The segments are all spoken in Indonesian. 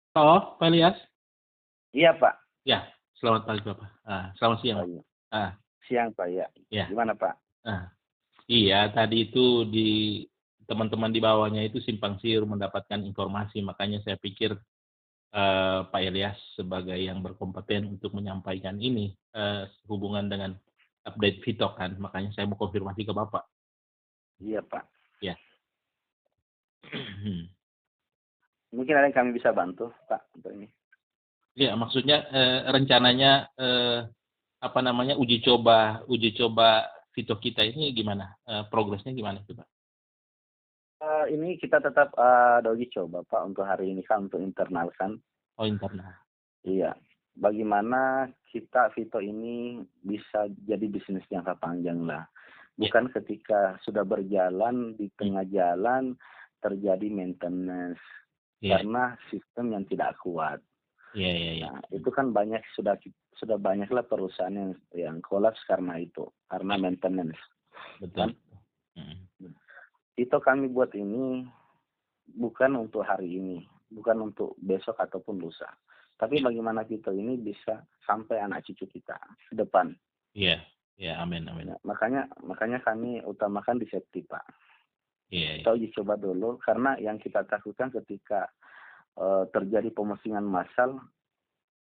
Halo, Pak Ilyas? Iya, Pak. Ya, selamat pagi, Bapak. Selamat siang. Oh, iya. Ah, Siang, Pak, ya. ya. Gimana, Pak? Ah, iya, tadi itu di teman-teman di bawahnya itu simpang siur mendapatkan informasi, makanya saya pikir Pak Ilyas sebagai yang berkompeten untuk menyampaikan ini hubungan dengan update Vito kan, makanya saya mau konfirmasi ke Bapak. Iya, Pak. Ya. Mungkin ada yang kami bisa bantu, Pak, untuk ini. Ya, maksudnya rencananya apa namanya uji coba Vito kita ini gimana? Progresnya gimana itu, Pak? Ini kita tetap ada uji coba, Pak, untuk hari ini kan, untuk internal kan. Oh, internal. Iya. Bagaimana kita Vito ini bisa jadi bisnis jangka panjang lah. Bukan ketika sudah berjalan di tengah jalan terjadi maintenance Iya, karena sistem yang tidak kuat. iya, iya, iya. Nah, itu kan sudah banyaklah perusahaan yang kolaps karena itu, karena maintenance. Betul. Kan? Itu kami buat ini bukan untuk hari ini, bukan untuk besok ataupun lusa. Tapi bagaimana kita ini bisa sampai anak cucu kita ke depan. Iya, iya, amin, amin. Nah, makanya kami utamakan di safety, Pak. Iya, iya. Kita uji coba dulu karena yang kita takutkan ketika terjadi pemusingan massal,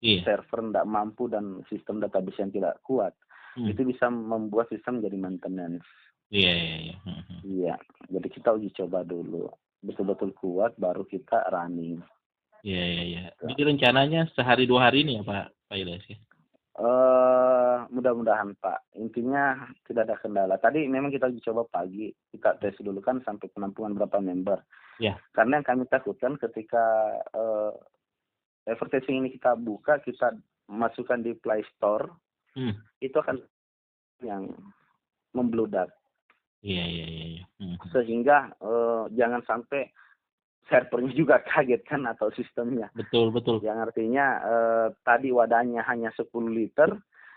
Iya, server tidak mampu dan sistem database yang tidak kuat, itu bisa membuat sistem jadi maintenance. iya, iya, iya. Iya, jadi kita uji coba dulu. Betul-betul kuat, baru kita running. Iya, iya, iya. Jadi rencananya sehari 2 hari ini ya Pak Ilyas ya? Mudah-mudahan, Pak. Intinya tidak ada kendala. Tadi memang kita uji coba pagi, kita tes dulu kan sampai penampungan berapa member. Ya. Karena yang kami takutkan ketika advertising ini kita buka, kita masukkan di Play Store, itu akan yang membludak. Iya, iya, iya, iya. Sehingga jangan sampai servernya juga kaget kan atau sistemnya. Betul, betul. Yang artinya tadi wadahnya hanya 10 liter,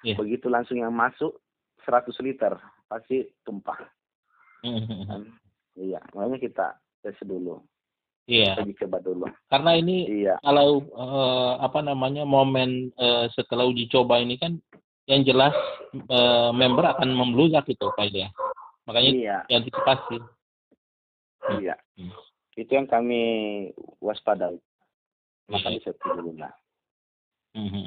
begitu langsung yang masuk 100 liter, pasti tumpah. Iya, makanya kita tes dulu. Iya. Kita coba dulu. Karena ini kalau apa namanya momen setelah uji coba ini kan yang jelas member akan membludak itu Pak Ilyas. Makanya diantisipasi. Iya. Itu yang kami waspadai. Maka bisa dulu lah.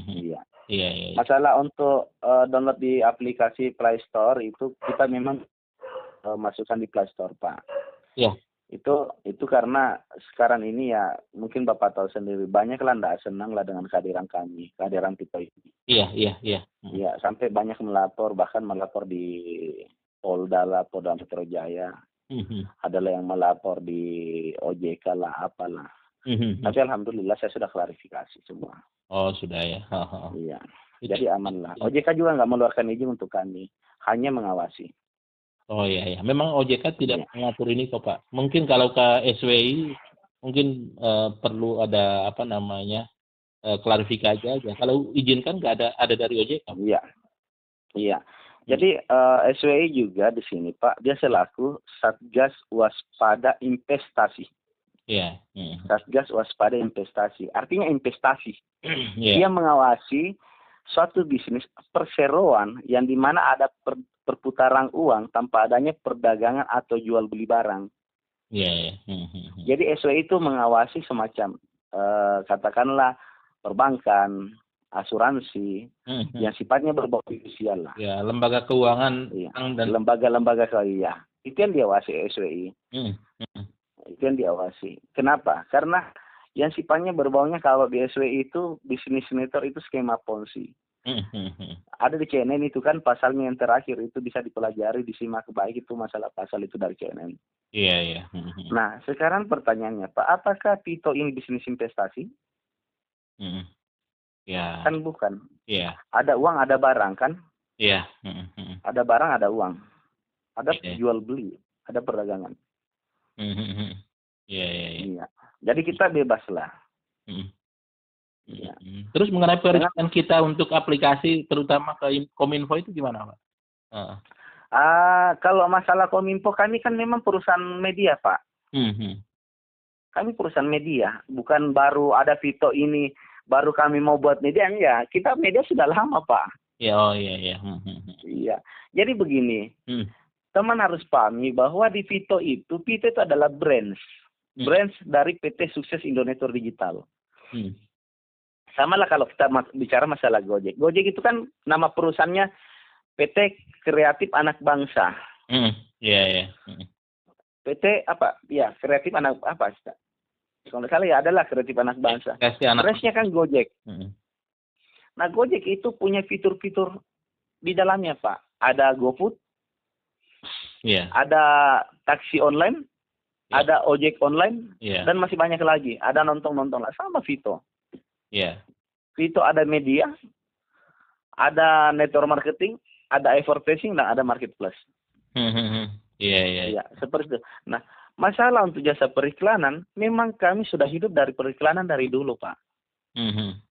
Iya. Iya. Masalah untuk download di aplikasi Play Store itu kita memang masukkan di Play Store, Pak. Iya. Itu karena sekarang ini ya mungkin Bapak tahu sendiri banyaklah tidak senang lah dengan kehadiran kami, kehadiran Vito ini. Iya. Iya, sampai banyak bahkan melapor di Polda Metro Jaya. Adalah yang melapor di OJK lah, apalah. Tapi alhamdulillah saya sudah klarifikasi semua. Oh, sudah ya. Iya. Jadi aman lah. OJK juga nggak mengeluarkan izin untuk kami, hanya mengawasi. Oh iya. Memang OJK tidak mengatur ini kok Pak. Mungkin kalau ke SWI mungkin perlu ada apa namanya klarifikasi aja. Kalau izin kan nggak ada dari OJK. Iya. Jadi SWI juga di sini Pak, dia selaku Satgas Waspada Investasi. Iya. Satgas Waspada Investasi. Artinya investasi. Dia mengawasi suatu bisnis perseroan yang dimana ada perputaran uang tanpa adanya perdagangan atau jual beli barang. Iya. Jadi SWI itu mengawasi semacam katakanlah perbankan, asuransi, yang sifatnya berbau fidusial lah. Ya, lembaga keuangan dan lembaga-lembaga keuangan. Itu yang diawasi SWI. Itu yang diawasi. Kenapa? Karena yang sifatnya berbaunya kalau di SWI itu bisnis netor itu skema ponzi. Ada di CNN itu kan pasalnya yang terakhir itu bisa dipelajari, disimak baik itu masalah pasal itu dari CNN. Iya. Nah, sekarang pertanyaannya Pak, apakah Vito ini bisnis investasi? Ya. Kan bukan. Iya. Ada uang, ada barang kan? Iya. Ada barang, ada uang. Ada jual beli, ada perdagangan. Iya. Jadi kita bebas lah. Ya. Terus mengenai perizinan kita untuk aplikasi terutama ke Kominfo itu gimana Pak? Kalau masalah Kominfo kami kan memang perusahaan media Pak. Kami perusahaan media, bukan baru ada Vito ini, baru kami mau buat media. Ya, kita media sudah lama, Pak. Ya, oh iya, iya. Iya. Jadi begini, teman harus pahami bahwa di Vito itu adalah brands. Brands dari PT Sukses Indonesia Digital. Sama lah kalau kita bicara masalah Gojek. Gojek itu kan nama perusahaannya PT Kreatif Anak Bangsa. Iya, iya. PT apa? Ya, Kreatif Anak apa? Kalau nggak salah ya adalah Kreatif Anak Bangsa. Brandsnya kan Gojek. Nah, Gojek itu punya fitur-fitur di dalamnya, Pak. Ada GoFood, ada taksi online, ada ojek online, dan masih banyak lagi. Ada nonton-nonton lah, sama Vito. Vito ada media, ada network marketing, ada advertising, dan ada marketplace. Iya, seperti itu. Nah, masalah untuk jasa periklanan, memang kami sudah hidup dari periklanan dari dulu, Pak.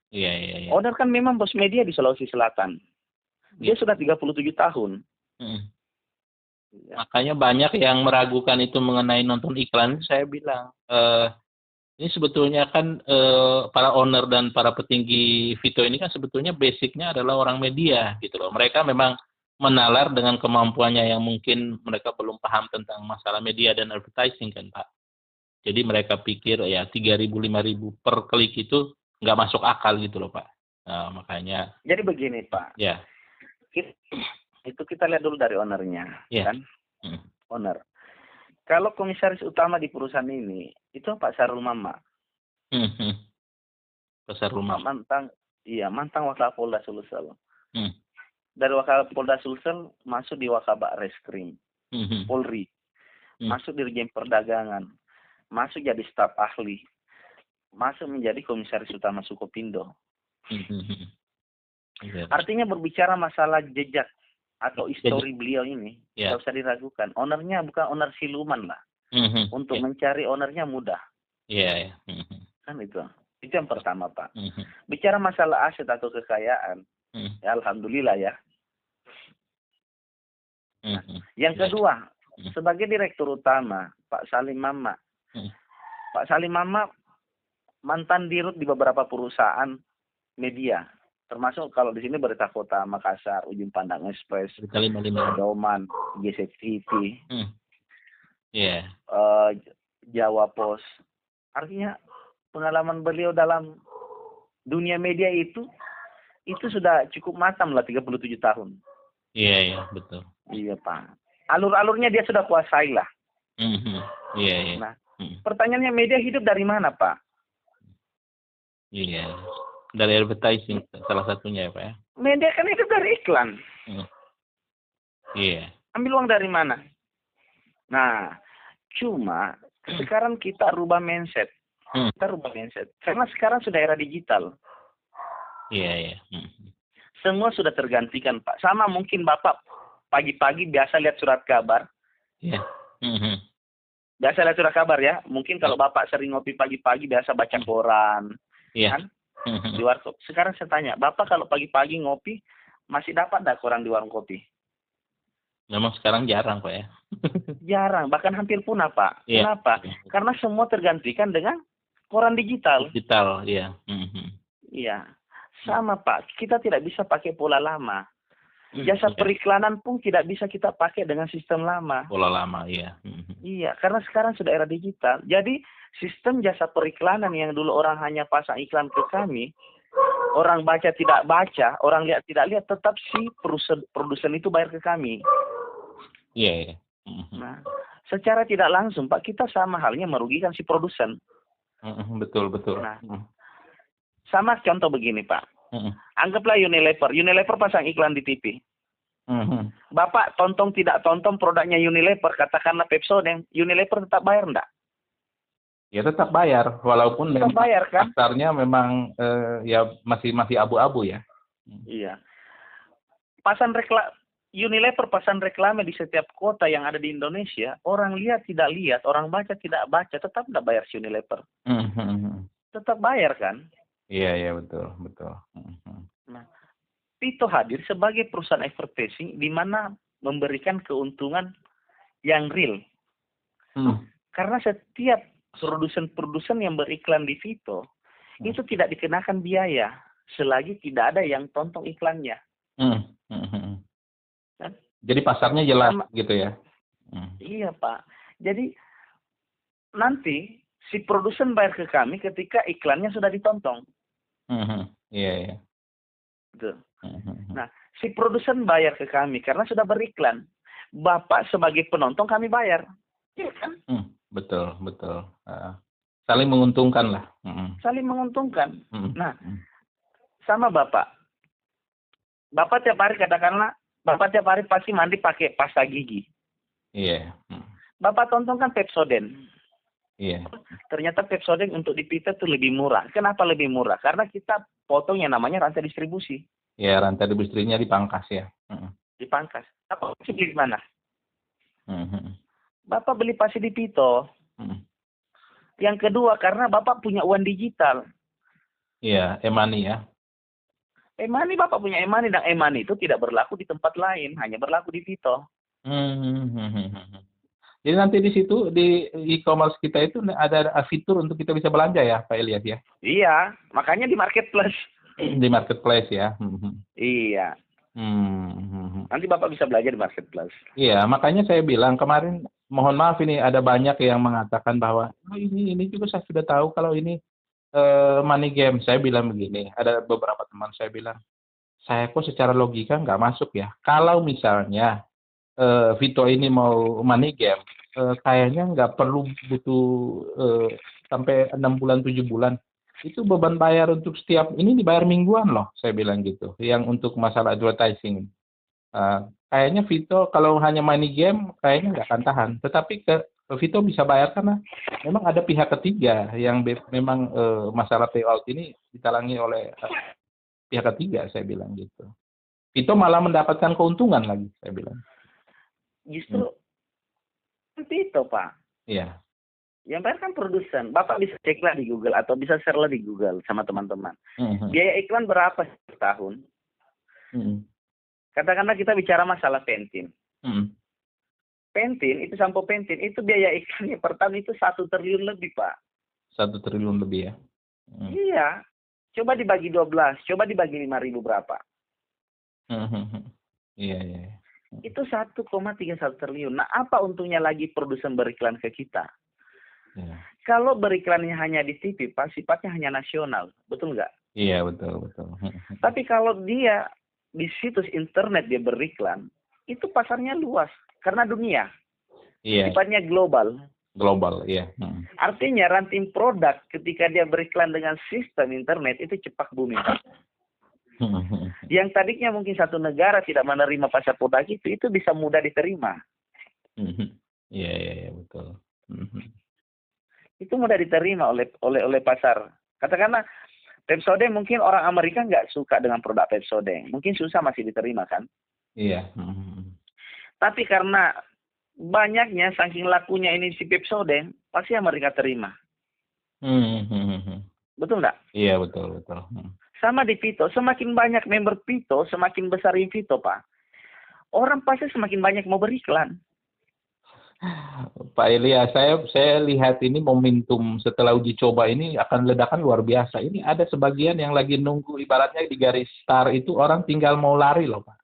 Iya. Owner kan memang bos media di Sulawesi Selatan. Dia sudah 37 tahun. Makanya banyak yang meragukan itu mengenai nonton iklan. Saya bilang, ini sebetulnya kan para owner dan para petinggi Vito ini kan sebetulnya basicnya adalah orang media gitu loh. Mereka memang menalar dengan kemampuannya yang mungkin mereka belum paham tentang masalah media dan advertising kan, Pak. Jadi mereka pikir ya 3.000, 5.000 per klik itu nggak masuk akal gitu loh, Pak. Nah, makanya. Jadi begini, Pak. Ya. Itu kita lihat dulu dari ownernya, kan? Owner. Kalau komisaris utama di perusahaan ini itu Pak Sarul Mama. Pak Sarul Mama. Mantan Wakapolda Sulsel. Dari Wakapolda Sulsel masuk di Wakabak Reskrim, Polri, masuk Dirjen Perdagangan, masuk jadi staf ahli, masuk menjadi komisaris utama Sukopindo. Artinya berbicara masalah jejak atau histori beliau ini, tidak usah diragukan. Ownernya bukan owner siluman lah. Untuk mencari ownernya mudah. Kan itu. Itu yang pertama, Pak. Bicara masalah aset atau kekayaan, ya alhamdulillah ya. Nah, yang kedua, sebagai direktur utama, Pak Salim Mama. Pak Salim Mama mantan dirut di beberapa perusahaan media, termasuk kalau di sini Berita Kota Makassar, Ujung Pandang Express, Doman, GCTV, Jawa Pos. Artinya pengalaman beliau dalam dunia media itu sudah cukup matang lah, 37 tahun. Iya, betul. Iya, Pak. Alur-alurnya dia sudah kuasai lah. Nah, pertanyaannya media hidup dari mana, Pak? Iya, dari advertising salah satunya ya, Pak ya. Media kan hidup dari iklan. Ambil uang dari mana? Nah, cuma sekarang kita rubah mindset. Karena sekarang sudah era digital. Iya. Semua sudah tergantikan, Pak. Sama mungkin Bapak pagi-pagi biasa lihat surat kabar. Biasa lihat surat kabar ya. Mungkin kalau Bapak sering ngopi pagi-pagi biasa baca koran. Kan? Di warkop. Sekarang saya tanya, Bapak kalau pagi-pagi ngopi masih dapat enggak koran di warung kopi? Memang sekarang jarang, Pak ya. Jarang, bahkan hampir punah, Pak. Kenapa? Karena semua tergantikan dengan koran digital. Iya. Iya. Sama, Pak. Kita tidak bisa pakai pola lama. Jasa periklanan pun tidak bisa kita pakai dengan sistem lama. Pola lama, iya. Iya, karena sekarang sudah era digital. Jadi sistem jasa periklanan yang dulu orang hanya pasang iklan ke kami, orang baca tidak baca, orang lihat tidak lihat, tetap si produsen itu bayar ke kami. Iya. Nah, secara tidak langsung, Pak, kita sama halnya merugikan si produsen. Betul. Nah, sama contoh begini, Pak. Anggaplah Unilever pasang iklan di TV. Bapak tonton tidak tonton produknya Unilever, katakanlah Pepsodent, Unilever tetap bayar enggak? Ya tetap bayar, walaupun tetap bayar, kan? Pasarnya memang ya masih abu-abu ya. Iya. Unilever pasang reklame di setiap kota yang ada di Indonesia, orang lihat tidak lihat, orang baca tidak baca, tetap enggak bayar si Unilever. Tetap bayar, kan? Iya, betul. Nah, Vito hadir sebagai perusahaan advertising di mana memberikan keuntungan yang real. Karena setiap produsen-produsen yang beriklan di Vito itu tidak dikenakan biaya selagi tidak ada yang tonton iklannya. Kan? Jadi pasarnya jelas gitu ya. Iya Pak. Jadi nanti si produsen bayar ke kami ketika iklannya sudah ditonton. Iya. Gitu. Nah, si produsen bayar ke kami karena sudah beriklan. Bapak sebagai penonton kami bayar. Iya kan? Betul. Saling menguntungkan lah. Saling menguntungkan. Nah, sama Bapak. Bapak tiap hari katakanlah, Bapak tiap hari pasti mandi pakai pasta gigi. Iya. Bapak tonton kan Pepsodent. Iya. Ternyata Pepsodent untuk di Vito itu lebih murah. Kenapa lebih murah? Karena kita potong yang namanya rantai distribusi. Ya, rantai distribusinya dipangkas ya. Dipangkas. Bapak beli di mana? Bapak beli pasti di Vito. Yang kedua, karena Bapak punya uang digital. Iya, e-money ya. E-money, Bapak punya e-money, dan e-money itu tidak berlaku di tempat lain, hanya berlaku di Vito. Jadi nanti di situ, di e-commerce kita itu ada fitur untuk kita bisa belanja ya, Pak Elias ya? Iya, makanya di marketplace. Di marketplace ya? Iya. Nanti Bapak bisa belajar di marketplace. Iya, makanya saya bilang kemarin, mohon maaf ini ada banyak yang mengatakan bahwa ini juga saya sudah tahu kalau ini money game. Saya bilang begini, ada beberapa teman saya bilang, saya kok secara logika nggak masuk ya. Kalau misalnya Vito ini mau money game, kayaknya nggak perlu butuh sampai 6 bulan, 7 bulan. Itu beban bayar untuk setiap, ini dibayar mingguan loh, saya bilang gitu. Yang untuk masalah advertising. Kayaknya Vito kalau hanya money game, kayaknya nggak akan tahan. Tetapi Vito bisa bayar karena memang ada pihak ketiga yang memang masalah payout ini ditalangi oleh pihak ketiga, saya bilang gitu. Vito malah mendapatkan keuntungan lagi, saya bilang. Justru Vito, Pak. Iya. Yang bayar kan produsen. Bapak bisa ceklah di Google atau bisa share di Google sama teman-teman. Biaya iklan berapa setahun? Katakanlah kita bicara masalah Pantene. Pantene, itu sampo Pantene, itu biaya iklannya per tahun itu 1 triliun lebih, Pak. 1 triliun lebih ya? Iya. Coba dibagi 12, coba dibagi 5.000 berapa? Iya. Itu 1,31 triliun. Nah, apa untungnya lagi produsen beriklan ke kita? Ya. Kalau beriklannya hanya di TV, Pak, sifatnya hanya nasional. Betul nggak? Iya, betul. Tapi kalau dia di situs internet dia beriklan, itu pasarnya luas. Karena dunia. Iya. Sifatnya global. Global, iya. Artinya ranting produk ketika dia beriklan dengan sistem internet itu cepak bumi. Yang tadinya mungkin satu negara tidak menerima pasar produk itu bisa mudah diterima. Iya, betul. Itu mudah diterima oleh pasar. Katakanlah Pepsodent, mungkin orang Amerika nggak suka dengan produk Pepsodent. Mungkin susah masih diterima kan? Iya. Tapi karena banyaknya, saking lakunya ini si Pepsodent, pasti Amerika terima. Betul nggak? Iya, betul. Sama di Vito, semakin banyak member Vito, semakin besar Vito, Pak. Orang pasti semakin banyak mau beriklan. Pak Elias, saya lihat ini momentum setelah uji coba ini akan ledakan luar biasa. Ini ada sebagian yang lagi nunggu, ibaratnya di garis start itu orang tinggal mau lari loh, Pak.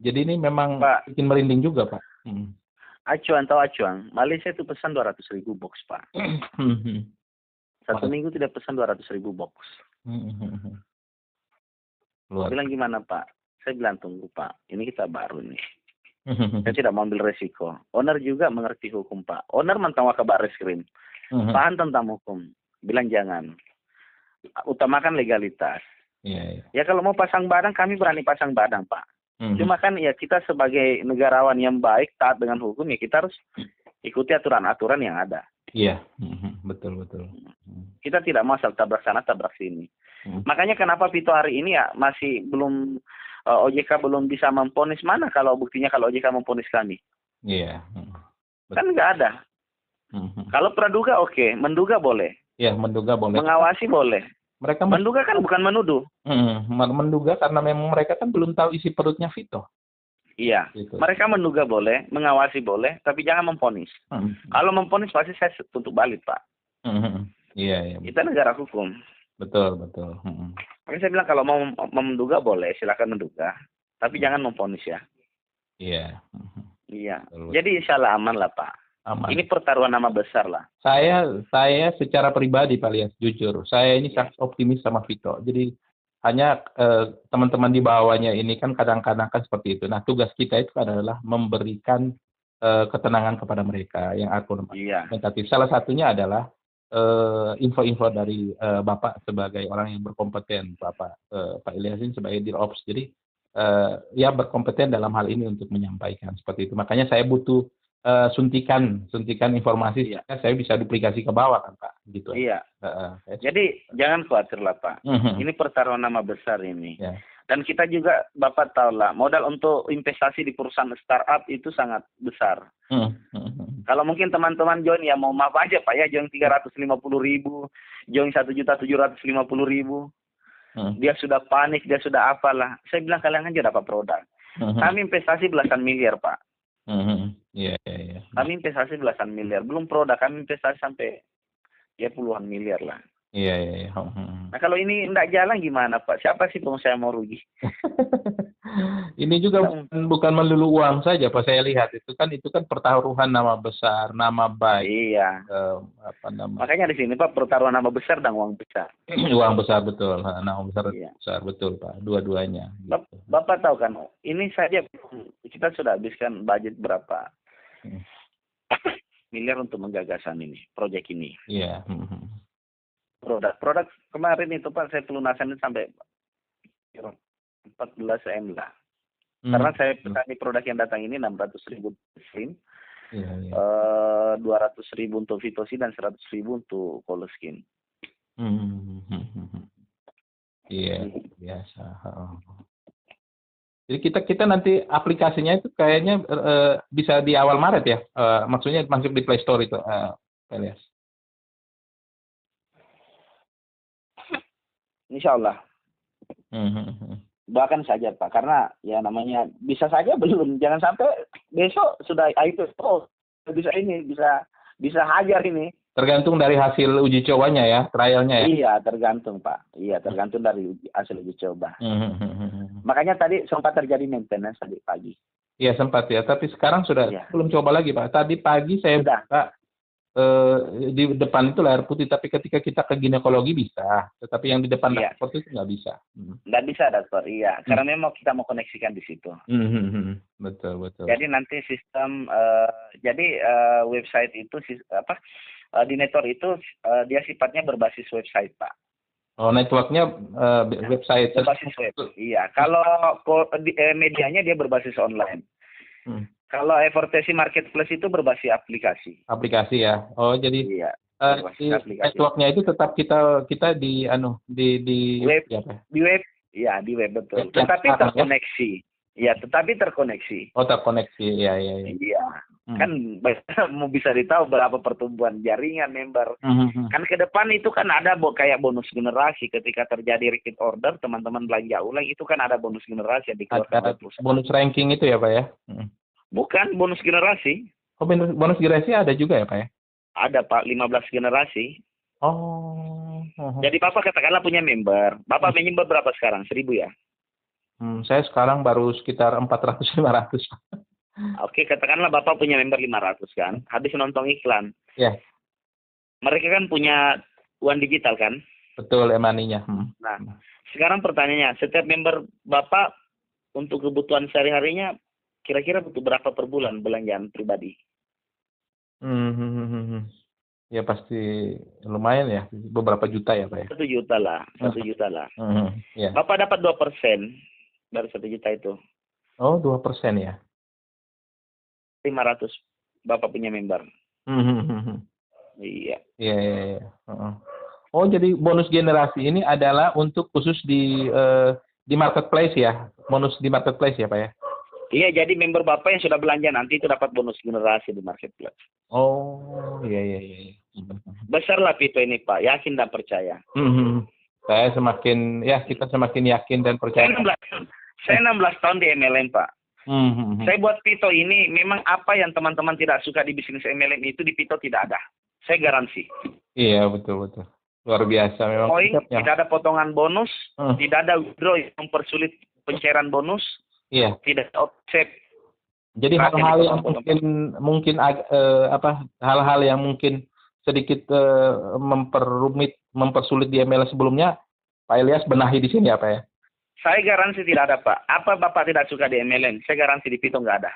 Jadi ini memang Pak, bikin merinding juga, Pak. Acuan. Malaysia itu pesan 200.000 box, Pak. Satu minggu tidak pesan 200.000 box. Bilang gimana, Pak? Saya bilang tunggu, Pak. Ini kita baru nih. Saya tidak mau ambil resiko. Owner juga mengerti hukum, Pak. Owner mentang kabar reskrim. Paham tentang hukum. Bilang jangan. Utamakan legalitas. Ya kalau mau pasang badan, kami berani pasang badan, Pak. Cuma kan ya kita sebagai negarawan yang baik, taat dengan hukum, ya kita harus ikuti aturan-aturan yang ada. Iya, betul. Kita tidak mau asal tabrak sana, tabrak sini. Makanya kenapa Vito hari ini ya masih belum, OJK belum bisa memponis, mana kalau buktinya kalau OJK memponis kami. Iya. Kan nggak ada. Kalau praduga oke, menduga boleh. Iya, menduga boleh. Mengawasi boleh. Mereka menduga kan bukan menuduh. Menduga karena memang mereka kan belum tahu isi perutnya Vito. Iya, gitu. Mereka menduga boleh, mengawasi boleh, tapi jangan memponis. Kalau memponis pasti saya tutup balik, Pak. Iya, iya. Kita negara hukum. Betul, betul. Makanya saya bilang kalau mau menduga boleh, silakan menduga. Tapi jangan memvonis ya. Iya. Iya. Betul. Jadi insya Allah aman lah Pak. Aman. Ini pertaruhan nama besar lah. Saya secara pribadi Pak Lias, jujur, saya ini sangat optimis sama Vito. Jadi hanya teman-teman di bawahnya ini kan kadang-kadang kan seperti itu. Nah, tugas kita itu adalah memberikan ketenangan kepada mereka yang argumentatif. Salah satunya adalah info-info dari Bapak sebagai orang yang berkompeten, Pak Ilyasin sebagai Dirops. Jadi ya berkompeten dalam hal ini untuk menyampaikan seperti itu. Makanya saya butuh suntikan informasi, saya bisa duplikasi ke bawah kan Pak, gitu. Iya. Jadi jangan khawatir lah Pak. Ini pertaruhan nama besar ini. Yeah. Dan kita juga Bapak tahu lah, modal untuk investasi di perusahaan startup itu sangat besar. Kalau mungkin teman-teman join ya mau maaf aja Pak ya, join 350.000, join 1.750.000. Dia sudah panik, dia sudah apalah. Saya bilang kalian aja dapat produk. Kami investasi belasan miliar Pak. Iya. Kami investasi belasan miliar, belum produk, kami investasi sampai ya puluhan miliar lah. Iya. Nah kalau ini tidak jalan gimana Pak? Siapa sih pengusaha mau rugi? Ini juga bukan melulu uang saja Pak, saya lihat itu kan pertaruhan nama besar, nama baik. Iya. Makanya di sini Pak pertaruhan nama besar dan uang besar. Uang besar betul, nama besar besar betul Pak, dua-duanya. Gitu. Bapak tahu kan, ini saja kita sudah habiskan budget berapa miliar untuk menggagasan ini, proyek ini. Iya. Produk kemarin itu Pak saya pelunasan sampai 14 M lah. Karena saya petani produk yang datang ini 600.000 skin, 200.000 untuk Vitosin dan 100.000 untuk Koleskin. Iya, biasa. Jadi kita nanti aplikasinya itu kayaknya bisa di awal Maret ya, maksudnya masuk di Play Store itu, Elias. Insya Allah. Doakan saja Pak, karena ya namanya bisa saja belum, jangan sampai besok sudah itu bisa hajar ini. Tergantung dari hasil uji cobanya ya, trialnya ya. Iya tergantung Pak, tergantung dari hasil uji coba. Makanya tadi sempat terjadi maintenance tadi pagi. Iya sempat ya, tapi sekarang sudah belum coba lagi Pak. Tadi pagi saya buka di depan itu layar putih, tapi ketika kita ke ginekologi bisa, tetapi yang di depan dashboard itu nggak bisa. Nggak bisa dashboard, karena memang kita mau koneksikan di situ. Betul. Jadi nanti sistem, website itu Dinator itu dia sifatnya berbasis website Pak. Oh, networknya website. Berbasis web. Iya. Kalau medianya dia berbasis online. Kalau advertising marketplace itu berbasis aplikasi. Aplikasi ya. Oh, jadi networknya itu tetap kita di web. Di web betul. Tetapi terkoneksi. Ya, tetapi terkoneksi. Oh, terkoneksi. Iya. Iya. Kan mau bisa ditahu berapa pertumbuhan jaringan member. Kan ke depan itu kan ada kayak bonus generasi ketika terjadi repeat order, teman-teman belanja ulang itu kan ada bonus generasi yang dikeluarkan oleh perusahaan. Bonus ranking itu ya Pak ya? Bukan bonus generasi. Oh, bonus generasi ada juga ya Pak ya? Ada Pak, 15 generasi. Oh. Jadi Bapak katakanlah punya member. Bapak member berapa sekarang? 1.000 ya? Saya sekarang baru sekitar 400-500. Oke, katakanlah Bapak punya member 500 kan. Habis nonton iklan. Iya. Mereka kan punya uang digital kan? Betul, e-money-nya. Nah, sekarang pertanyaannya, setiap member Bapak untuk kebutuhan sehari-harinya kira-kira butuh berapa per bulan belanjaan pribadi? Ya pasti lumayan ya, beberapa juta ya Pak ya? 1 juta lah, 1 juta lah. Yeah. Bapak dapat 2% dari 1 juta itu. Oh, 2% ya? 500 Bapak punya member. Iya. Iya. Oh, jadi bonus generasi ini adalah untuk khusus di marketplace ya? Bonus di marketplace ya Pak ya? Iya, jadi member Bapak yang sudah belanja nanti itu dapat bonus generasi di marketplace. Oh, iya. Besar lah Vito ini Pak, yakin dan percaya. Kita semakin yakin dan percaya. Saya 16 tahun di MLM Pak. Saya buat Vito ini memang apa yang teman-teman tidak suka di bisnis MLM itu di Vito tidak ada. Saya garansi. Iya, betul. Luar biasa memang. Poin, tidak ada potongan bonus, tidak ada withdraw yang mempersulit pencairan bonus, iya. tidak offset. Jadi hal-hal yang mungkin hal-hal yang mungkin sedikit mempersulit di MLM sebelumnya, Pak Ilyas benahi di sini apa ya? Saya garansi tidak ada, Pak. Apa Bapak tidak suka di MLM? Saya garansi di Pito nggak ada.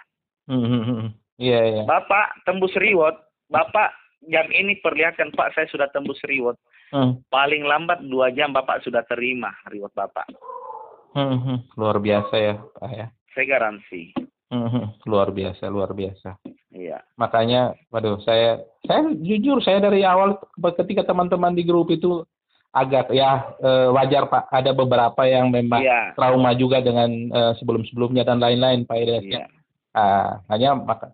Iya. Bapak tembus reward, Bapak jam ini perlihatkan, Pak, saya sudah tembus reward. Paling lambat 2 jam Bapak sudah terima reward Bapak. Luar biasa ya, Pak ya. Saya garansi. Luar biasa. Iya. Makanya, waduh, saya jujur, saya dari awal ketika teman-teman di grup itu agak wajar Pak, ada beberapa yang memang trauma juga dengan sebelum-sebelumnya dan lain-lain Pak Ilyas. Iya.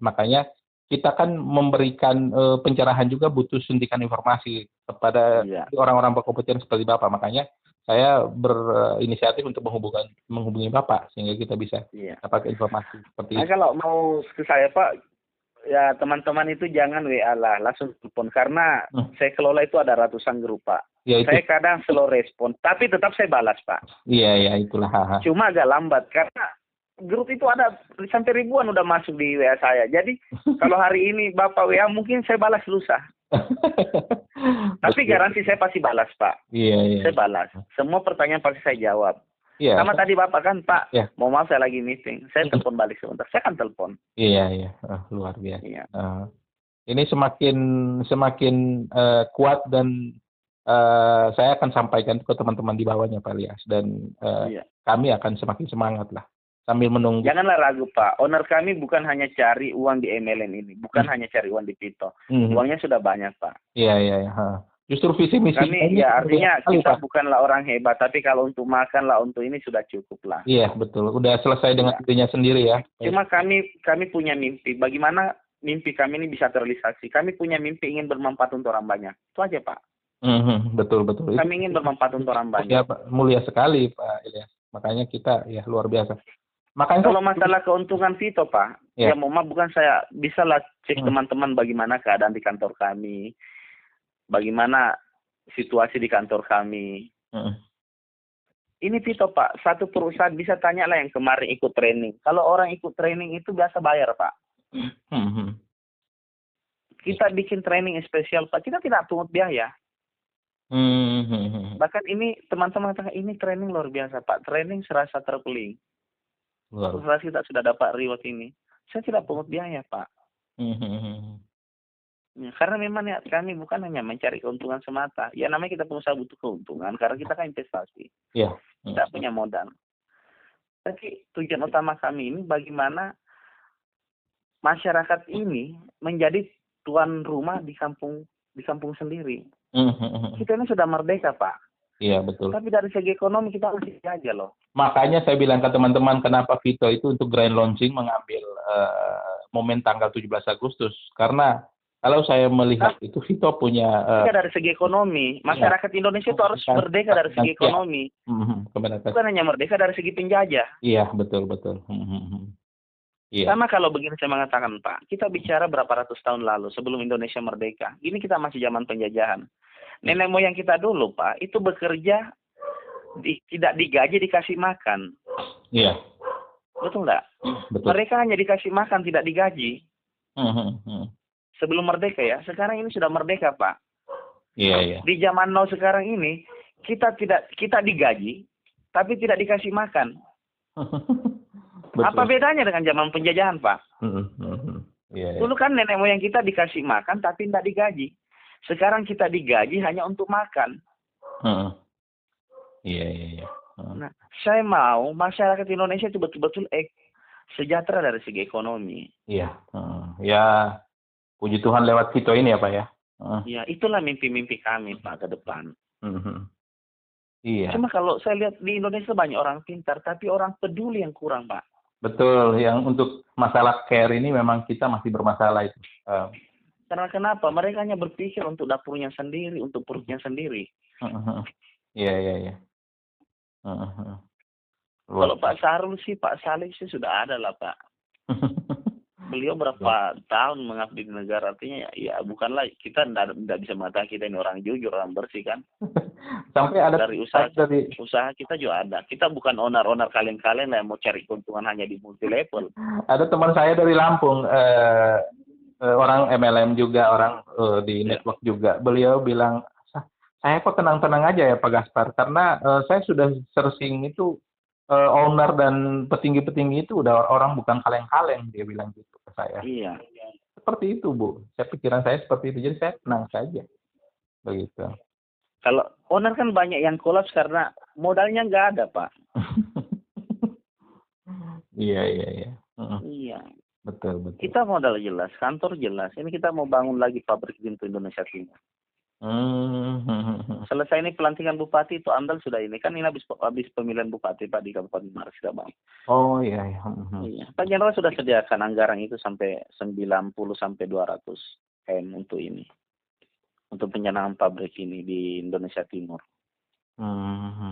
Makanya kita kan memberikan pencerahan juga, butuh suntikan informasi kepada orang-orang berkompeten seperti Bapak. Makanya saya berinisiatif untuk menghubungi Bapak sehingga kita bisa dapat informasi seperti itu. Kalau mau ke saya Pak, ya teman-teman itu jangan WA lah, langsung telepon, karena saya kelola itu ada ratusan grup Pak. Ya, saya kadang slow respon, tapi tetap saya balas Pak. Iya, itulah. Cuma agak lambat karena grup itu ada sampai ribuan udah masuk di WA saya. Jadi kalau hari ini Bapak WA mungkin saya balas lusa. Tapi garansi saya pasti balas Pak. Iya. Saya balas. Semua pertanyaan pasti saya jawab. Iya. Sama tadi Bapak kan, Pak, mau maaf saya lagi meeting. Saya telepon balik sebentar. Saya akan telepon. Iya. Luar biasa. Iya. Ini semakin kuat dan saya akan sampaikan ke teman-teman di bawahnya Pak Ilyas, dan kami akan semakin semangat lah sambil menunggu. Janganlah ragu Pak, owner kami bukan hanya cari uang di MLM ini, bukan hanya cari uang di Pito, uangnya sudah banyak Pak. Iya. Justru visi misi kami artinya kita bukanlah orang hebat, tapi kalau untuk makan lah, untuk ini sudah cukup lah. Iya betul, udah selesai dengan dirinya sendiri ya. Cuma kami punya mimpi, bagaimana mimpi kami ini bisa terrealisasi. Kami punya mimpi ingin bermanfaat untuk orang banyak, itu aja Pak. Betul. Kami ingin bermanfaat untuk orang banyak. Ya, Pak, mulia sekali Pak Ilyas. Makanya kita luar biasa. Makanya kalau masalah keuntungan Pito Pak, maaf bukan saya, bisa lah cek teman-teman bagaimana keadaan di kantor kami, bagaimana situasi di kantor kami. Ini Pito Pak, satu perusahaan bisa tanya lah yang kemarin ikut training. Kalau orang ikut training itu biasa bayar Pak. Kita bikin training spesial Pak, kita tidak pungut biaya. Bahkan ini teman-teman katakan ini training luar biasa Pak, training serasa terpeling. Setelah kita sudah dapat reward ini, saya tidak pungut biaya Pak. Karena memang niat kami bukan hanya mencari keuntungan semata. Ya namanya kita pengusaha butuh keuntungan karena kita kan investasi. Tidak punya modal. Tapi tujuan utama kami ini bagaimana masyarakat ini menjadi tuan rumah di kampung sendiri. Kita ini sudah merdeka Pak. Iya betul. Tapi dari segi ekonomi kita masih aja loh. Makanya saya bilang ke teman-teman kenapa Pito itu untuk grand launching mengambil momen tanggal 17 Agustus. Karena kalau saya melihat itu Pito punya dari segi ekonomi, masyarakat Indonesia itu harus merdeka dari segi ekonomi. Bukan hanya merdeka dari segi penjajah. Iya betul. Sama kalau begini saya mengatakan Pak, kita bicara berapa ratus tahun lalu sebelum Indonesia merdeka. Ini kita masih zaman penjajahan. Nenek moyang kita dulu Pak, itu bekerja tidak digaji, dikasih makan. Iya. Betul nggak? Betul. Mereka hanya dikasih makan, tidak digaji. Sebelum merdeka ya. Sekarang ini sudah merdeka Pak. Iya. Di zaman now sekarang ini kita digaji, tapi tidak dikasih makan. Apa bedanya dengan zaman penjajahan Pak? Dulu kan nenek moyang kita dikasih makan, tapi tidak digaji. Sekarang kita digaji hanya untuk makan. Iya. Nah, saya mau masyarakat Indonesia itu betul-betul sejahtera dari segi ekonomi. Iya. Ya, puji Tuhan lewat Pito ini ya Pak ya. Ya, itulah mimpi-mimpi kami Pak ke depan. Iya. Cuma kalau saya lihat di Indonesia banyak orang pintar, tapi orang peduli yang kurang Pak. Betul, yang untuk masalah care ini memang kita masih bermasalah itu. Karena kenapa? Mereka hanya berpikir untuk dapurnya sendiri, untuk perutnya sendiri. Iya. Kalau Pak Sarul sih, Pak Salih sih sudah ada lah Pak. beliau berapa tahun mengabdi di negara, artinya ya bukanlah kita tidak bisa mengatakan kita ini orang jujur, orang bersih kan. Sampai ada dari usaha kita juga ada. Kita bukan owner kalian-kalian yang mau cari keuntungan hanya di multi level. Ada teman saya dari Lampung, orang MLM juga, orang di network juga. Beliau bilang, saya kok tenang-tenang aja ya Pak Gaspar, karena saya sudah searching itu owner dan petinggi-petinggi itu udah orang bukan kaleng-kaleng, dia bilang gitu ke saya. Iya. Seperti itu Bu, pikiran saya seperti itu, jadi saya tenang saja, begitu. Kalau owner kan banyak yang kolaps karena modalnya nggak ada Pak. Iya. Iya. Betul. Kita modal jelas, kantor jelas. Ini kita mau bangun lagi pabrik pintu Indonesia Timur. Selesai ini pelantikan bupati itu Amdal sudah ini kan, ini habis pemilihan bupati Pak di Kabupaten Maros sudah Bang. Oh iya. Iya. Pak Jenderal sudah sediakan anggaran itu sampai 90 sampai 200 M untuk ini. Untuk penyanaan pabrik ini di Indonesia Timur.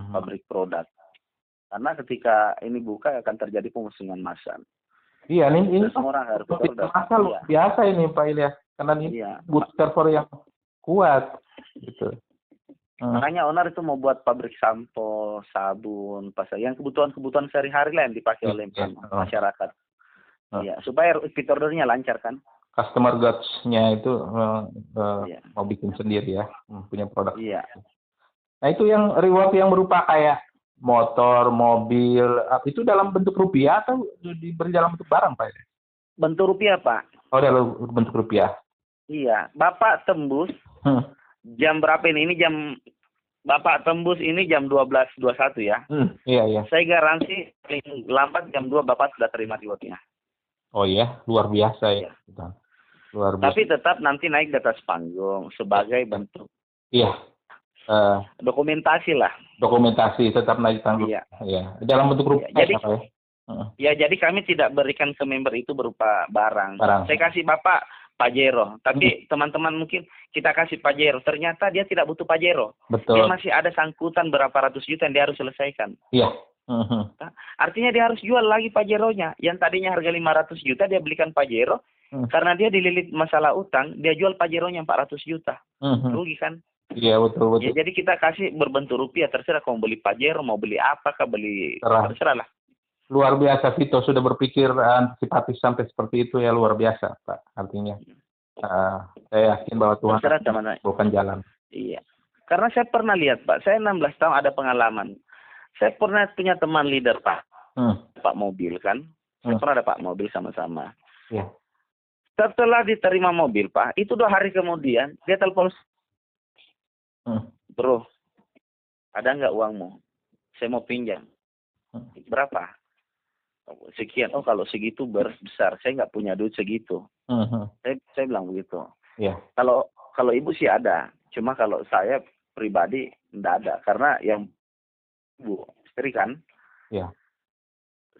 Pabrik produk. Karena ketika ini buka akan terjadi pemusuhan massal. Iya, ini orang harus luar biasa ini Pak Ilyas. Karena ini butuh server yang kuat gitu. Makanya owner itu mau buat pabrik sampo, sabun, pasar yang kebutuhan sehari-hari lah yang dipakai oleh masyarakat. Iya, supaya repeat ordernya lancar kan. Customer goods-nya itu mau bikin sendiri ya, punya produk. Iya. Nah itu yang reward yang berupa kayak motor, mobil, itu dalam bentuk rupiah atau diberi dalam bentuk barang Pak? Bentuk rupiah Pak. Oh dalam bentuk rupiah. Iya, Bapak tembus jam berapa ini? Ini jam Bapak tembus ini jam 12.21 ya. Iya. Saya garansi lambat jam 2 Bapak sudah terima rewardnya. Oh iya, luar biasa ya. Luar biasa. Tapi tetap nanti naik di atas panggung sebagai bentuk. Iya. Dokumentasi lah. Dokumentasi tetap naik panggung. Iya. Dalam bentuk rupiah. Jadi kami tidak berikan ke member itu berupa barang. Saya kasih Bapak Pajero, tapi teman-teman mungkin kita kasih Pajero, ternyata dia tidak butuh Pajero. Betul. Dia masih ada sangkutan berapa ratus juta yang dia harus selesaikan. Iya. Artinya dia harus jual lagi Pajeronya. Yang tadinya harga 500 juta dia belikan Pajero, karena dia dililit masalah utang, dia jual Pajeronya 400 juta. Rugi kan? Iya, betul. Ya, jadi kita kasih berbentuk rupiah, terserah mau beli Pajero, mau beli apakah terserah lah. Luar biasa, Vito sudah berpikir antisipatif sampai seperti itu ya, luar biasa Pak. Artinya saya yakin bahwa Tuhan bukan jalan. Iya, karena saya pernah lihat Pak, saya 16 tahun ada pengalaman. Saya pernah punya teman leader Pak, Pak mobil kan. Saya pernah ada Pak mobil sama-sama. Iya. Setelah diterima mobil Pak, itu 2 hari kemudian dia telepon, Bro, ada nggak uangmu? Saya mau pinjam. Berapa? Sekian. Oh kalau segitu besar, saya nggak punya duit segitu. Saya bilang begitu. Yeah. Kalau ibu sih ada, cuma kalau saya pribadi nggak ada, karena yang bu istri kan. Yeah.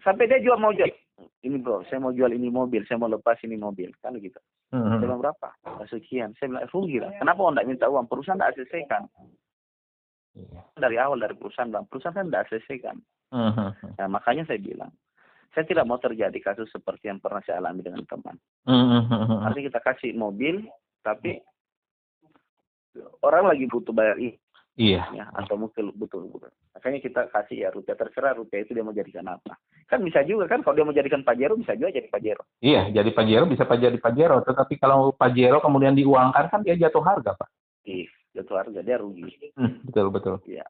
Sampai dia juga mau jual ini bro, saya mau jual ini mobil, saya mau lepas ini mobil, kan gitu. Saya bilang berapa? Sekian. Saya bilang rugi lah. Kenapa nggak minta uang? Perusahaan nggak selesaikan. Yeah. Dari awal dari perusahaan kan nggak selesaikan. Nah makanya saya bilang, saya tidak mau terjadi kasus seperti yang pernah saya alami dengan teman. Artinya kita kasih mobil, tapi orang lagi butuh bayar ini. Iya. Ya, atau mungkin butuh. Makanya kita kasih ya rupiah, terserah rupiah itu dia mau jadikan apa. Kan bisa juga kan kalau dia mau jadikan Pajero, bisa juga jadi Pajero. Iya, jadi Pajero bisa jadi Pajero. Tetapi kalau Pajero kemudian diuangkan kan dia jatuh harga Pak. Iya, jatuh harga, dia rugi. Betul. Iya.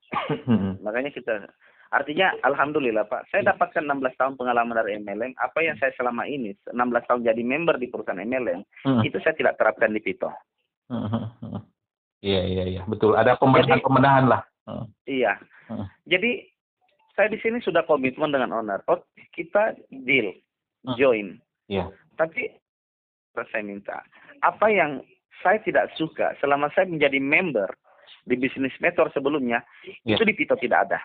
Makanya kita, artinya alhamdulillah Pak, saya dapatkan 16 tahun pengalaman dari MLM. Apa yang saya selama ini 16 tahun jadi member di perusahaan MLM, itu saya tidak terapkan di Pito. Iya, betul. Ada pembenahan lah. Iya. Jadi saya di sini sudah komitmen dengan owner. Oh, kita deal, join. Iya. Tapi saya minta apa yang saya tidak suka selama saya menjadi member di bisnis mentor sebelumnya, itu di Pito tidak ada.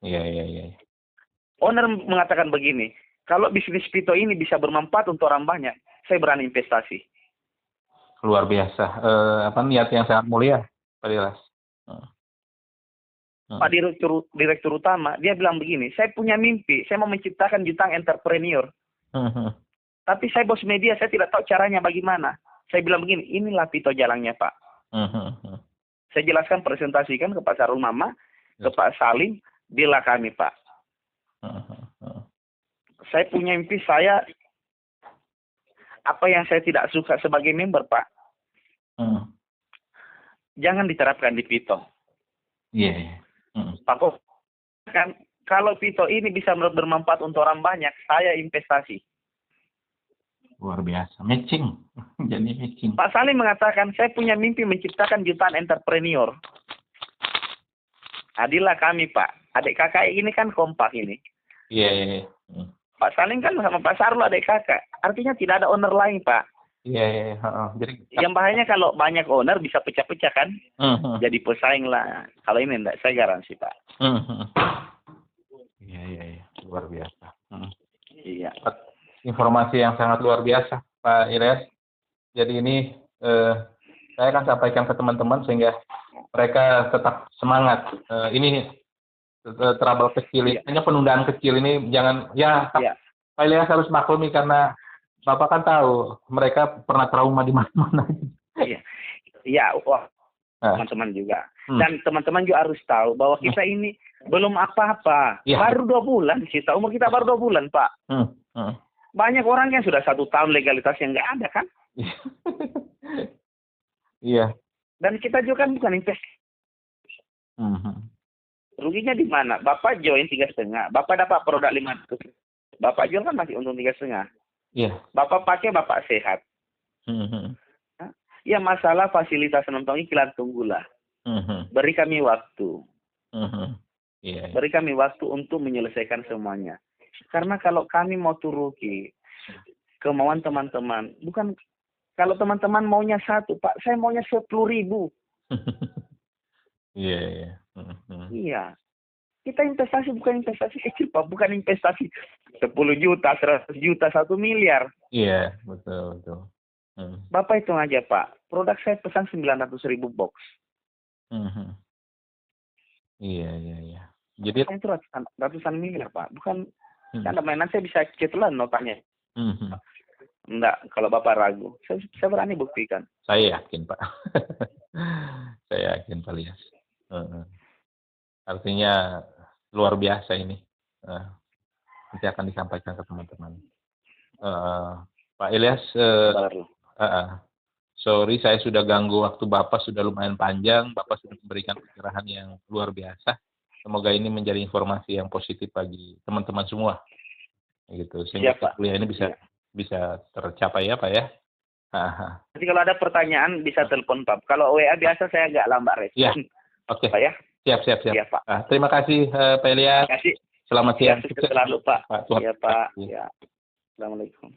Iya. Owner mengatakan begini, kalau bisnis Pito ini bisa bermanfaat untuk orang banyak, saya berani investasi. Luar biasa. Niat yang sangat mulia, Pak Diras. Pak Direktur Utama, dia bilang begini, saya punya mimpi, saya mau menciptakan jutaan entrepreneur. Tapi saya bos media, saya tidak tahu caranya bagaimana. Saya bilang begini, inilah pito jalannya Pak. Saya jelaskan, presentasikan ke Pak Sarul Mama, ke Pak Salim, bila kami Pak. Saya punya mimpi, apa yang saya tidak suka sebagai member Pak, jangan diterapkan di pito. Iya. Pak, kan kalau pito ini bisa bermanfaat untuk orang banyak, saya investasi. Luar biasa, matching. Jadi matching. Pak Salim mengatakan, saya punya mimpi menciptakan jutaan entrepreneur. Adilah kami Pak, adik kakak ini kan kompak ini. Iya. Pak Salim kan sama Pak Sarul adik kakak, artinya tidak ada owner lain Pak. Iya. Jadi yang bahayanya kalau banyak owner bisa pecah-pecah kan, jadi pesaing lah. Kalau ini enggak, saya garansi Pak. Iya, luar biasa. Iya. Informasi yang sangat luar biasa, Pak Ilyas. Jadi ini saya akan sampaikan ke teman-teman sehingga mereka tetap semangat. Ini trouble kecil, hanya penundaan kecil ini jangan Pak Ilyas harus maklumi karena Bapak kan tahu mereka pernah trauma di mana-mana. Iya, teman-teman juga. Dan teman-teman juga harus tahu bahwa kita ini belum apa-apa. Baru 2 bulan kita, umur kita baru 2 bulan Pak. Banyak orang yang sudah 1 tahun legalitas yang nggak ada kan? Iya. Dan kita juga kan bukan investasi. Ruginya di mana? Bapak join 3,5, Bapak dapat produk 500. Bapak jual kan masih untung 3,5. Iya. Bapak pakai, Bapak sehat. Ya masalah fasilitas nonton iklan, tunggulah. Beri kami waktu. Beri kami waktu untuk menyelesaikan semuanya. Karena kalau kami mau turuti kemauan teman-teman, bukan kalau teman-teman maunya 1, Pak, saya maunya 10.000. Iya. Iya. Kita investasi bukan investasi kecil Pak, bukan investasi 10 juta, 100 juta, 1 miliar. Iya, betul. Bapak hitung aja Pak, produk saya pesan 900.000 box. Iya. Jadi itu ratusan miliar Pak, bukan kan mainan. Saya bisa cetelan notanya. Enggak, kalau Bapak ragu, saya berani buktikan. Saya yakin Pak. Saya yakin Pak Ilyas. Artinya luar biasa ini. Nanti akan disampaikan ke teman-teman. Pak Ilyas, sorry saya sudah ganggu waktu Bapak, sudah lumayan panjang. Bapak sudah memberikan pencerahan yang luar biasa. Semoga ini menjadi informasi yang positif bagi teman-teman semua. Gitu. Sehingga kuliah ini bisa tercapai ya Pak ya. Jadi kalau ada pertanyaan bisa telepon Pak. Kalau WA biasa saya agak lambat respon. Ya. Oke. Pak ya. Siap. Ya, Pak. Terima kasih Pak Ilyas. Terima kasih. Selamat siang. Sukses selalu Pak. Tuhan. Ya Pak. Ya. Assalamualaikum.